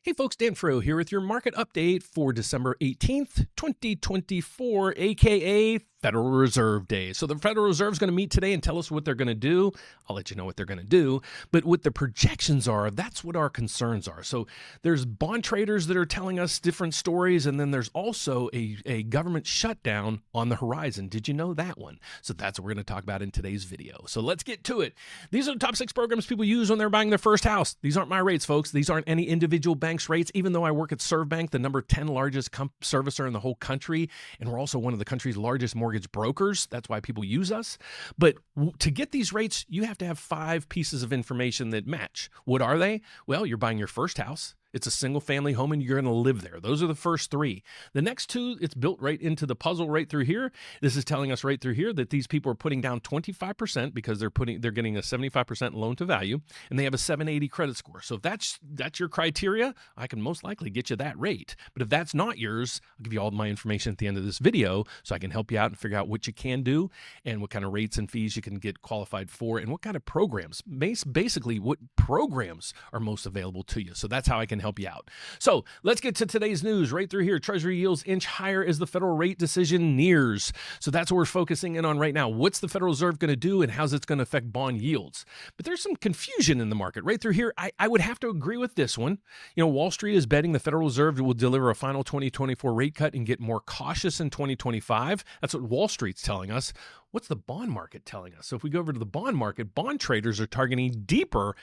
Hey folks, Dan Frio here with your market update for December 18th, 2024, aka Federal Reserve Day. So the Federal Reserve is going to meet today and tell us what they're going to do. I'll let you know what they're going to do. But what the projections are, that's what our concerns are. So there's bond traders that are telling us different stories, and then there's also a government shutdown on the horizon. Did you know that one? So that's what we're going to talk about in today's video. So let's get to it. These are the top 6 programs people use when they're buying their first house. These aren't my rates, folks. These aren't any individual bank's rates, even though I work at ServBank, the number 10 largest servicer in the whole country, and we're also one of the country's largest mortgage brokers. That's why people use us. But to get these rates, you have to have 5 pieces of information that match. What are they? Well, you're buying your first house. It's a single family home and you're going to live there. Those are the first 3. The next 2, it's built right into the puzzle right through here. This is telling us right through here that these people are putting down 25% because they're getting a 75% loan to value, and they have a 780 credit score. So if that's your criteria, I can most likely get you that rate. But if that's not yours, I'll give you all my information at the end of this video so I can help you out and figure out what you can do and what kind of rates and fees you can get qualified for and what kind of programs, basically what programs are most available to you. So that's how I can help you out. So let's get to today's news right through here. Treasury yields inch higher as the federal rate decision nears. So that's what we're focusing in on right now. What's the Federal Reserve going to do and how's it going to affect bond yields? But there's some confusion in the market right through here. I would have to agree with this one. You know, Wall Street is betting the Federal Reserve will deliver a final 2024 rate cut and get more cautious in 2025. That's what Wall Street's telling us. What's the bond market telling us? So if we go over to the bond market, bond traders are targeting deeper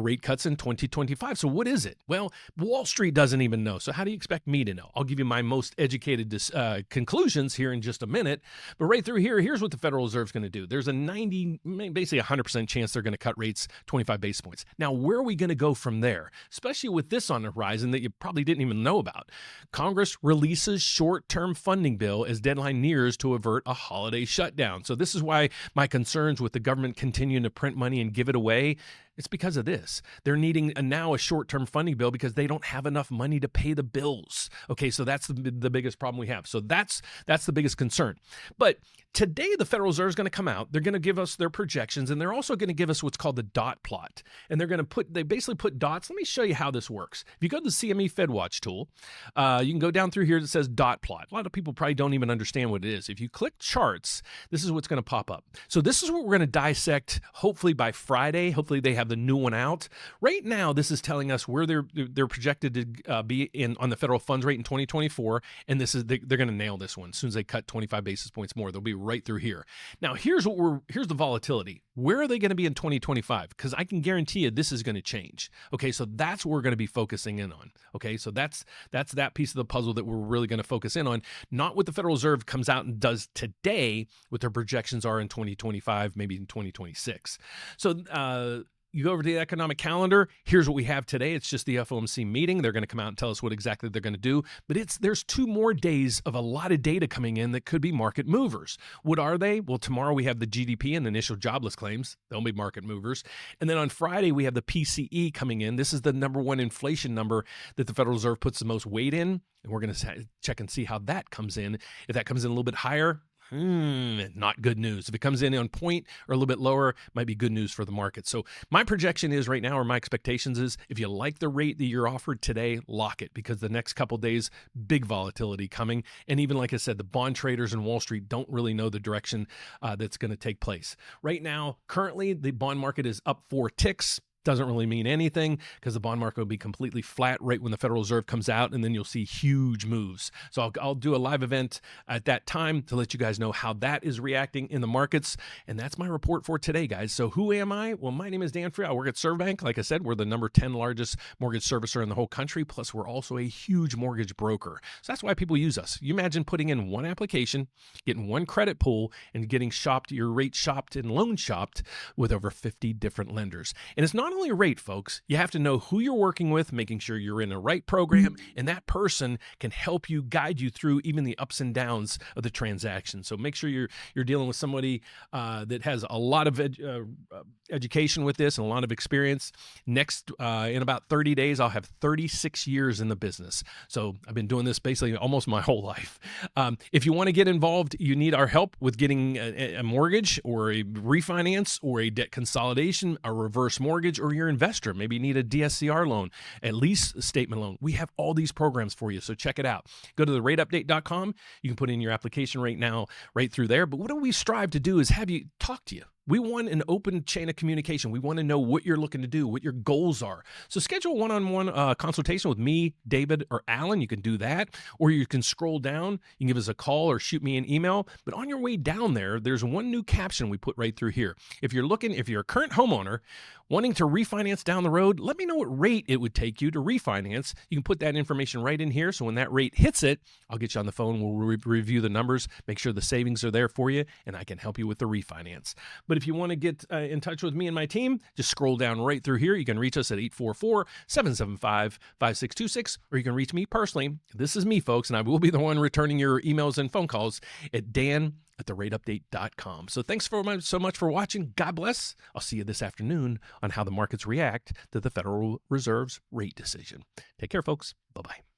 rate cuts in 2025. So what is it? Well, Wall Street doesn't even know. So how do you expect me to know? I'll give you my most educated conclusions here in just a minute. But right through here, here's what the Federal Reserve is going to do. There's a basically 100% chance they're going to cut rates 25 basis points. Now, where are we going to go from there? Especially with this on the horizon that you probably didn't even know about. Congress releases short-term funding bill as deadline nears to avert a holiday shutdown. So this is why my concerns with the government continuing to print money and give it away, it's because of this. They're needing now a short-term funding bill because they don't have enough money to pay the bills. Okay, so that's the biggest problem we have. So that's the biggest concern. But today the Federal Reserve is going to come out. They're going to give us their projections, and they're also going to give us what's called the dot plot. And they basically put dots. Let me show you how this works. If you go to the CME FedWatch tool, you can go down through here that says dot plot. A lot of people probably don't even understand what it is. If you click charts, this is what's going to pop up. So this is what we're going to dissect hopefully by Friday. Hopefully they have the new one out. Right now, this is telling us where they're projected to be on the federal funds rate in 2024, and they're going to nail this one. As soon as they cut 25 basis points more, they'll be right through here. Now, here's the volatility. Where are they going to be in 2025? Because I can guarantee you this is going to change. Okay, so that's what we're going to be focusing in on. Okay, so that's that piece of the puzzle that we're really going to focus in on. Not what the Federal Reserve comes out and does today, what their projections are in 2025, maybe in 2026. So you go over to the economic calendar. Here's what we have today. It's just the FOMC meeting. They're going to come out and tell us what exactly they're going to do. But there's 2 more days of a lot of data coming in that could be market movers. What are they? Well, tomorrow we have the GDP and initial jobless claims. They'll be market movers. And then on Friday, we have the PCE coming in. This is the number 1 inflation number that the Federal Reserve puts the most weight in. And we're going to check and see how that comes in. If that comes in a little bit higher, not good news. If it comes in on point or a little bit lower, might be good news for the market. So my projection is right now, or my expectations is, if you like the rate that you're offered today, lock it, because the next couple days, big volatility coming. And even like I said, the bond traders in Wall Street don't really know the direction that's going to take place. Right now, currently, the bond market is up 4 ticks. Doesn't really mean anything because the bond market will be completely flat right when the Federal Reserve comes out, and then you'll see huge moves. So I'll do a live event at that time to let you guys know how that is reacting in the markets. And that's my report for today, guys. So who am I? Well, my name is Dan Frio. I work at ServBank. Like I said, we're the number 10 largest mortgage servicer in the whole country. Plus, we're also a huge mortgage broker. So that's why people use us. You imagine putting in one application, getting one credit pool, and getting your rate shopped and loan shopped with over 50 different lenders. And it's not only a rate, folks. You have to know who you're working with, making sure you're in the right program, and that person can help you, guide you through even the ups and downs of the transaction. So make sure you're dealing with somebody that has a lot of education with this and a lot of experience. Next, in about 30 days, I'll have 36 years in the business. So I've been doing this basically almost my whole life. If you want to get involved, you need our help with getting a mortgage or a refinance or a debt consolidation, a reverse mortgage, or you're an investor, maybe you need a DSCR loan, a lease statement loan. We have all these programs for you, so check it out. Go to therateupdate.com. You can put in your application right now, right through there. But what do we strive to do is have you talk to you. We want an open chain of communication. We want to know what you're looking to do, what your goals are. So schedule a one-on-one consultation with me, David, or Alan. You can do that, or you can scroll down. You can give us a call or shoot me an email. But on your way down there, there's one new caption we put right through here. If you're a current homeowner wanting to refinance down the road, let me know what rate it would take you to refinance. You can put that information right in here. So when that rate hits it, I'll get you on the phone. We'll review the numbers, make sure the savings are there for you, and I can help you with the refinance. But if you want to get in touch with me and my team, just scroll down right through here. You can reach us at 844-775-5626, or you can reach me personally. This is me, folks, and I will be the one returning your emails and phone calls at dan@therateupdate.com. So thanks so much for watching. God bless. I'll see you this afternoon on how the markets react to the Federal Reserve's rate decision. Take care, folks. Bye-bye.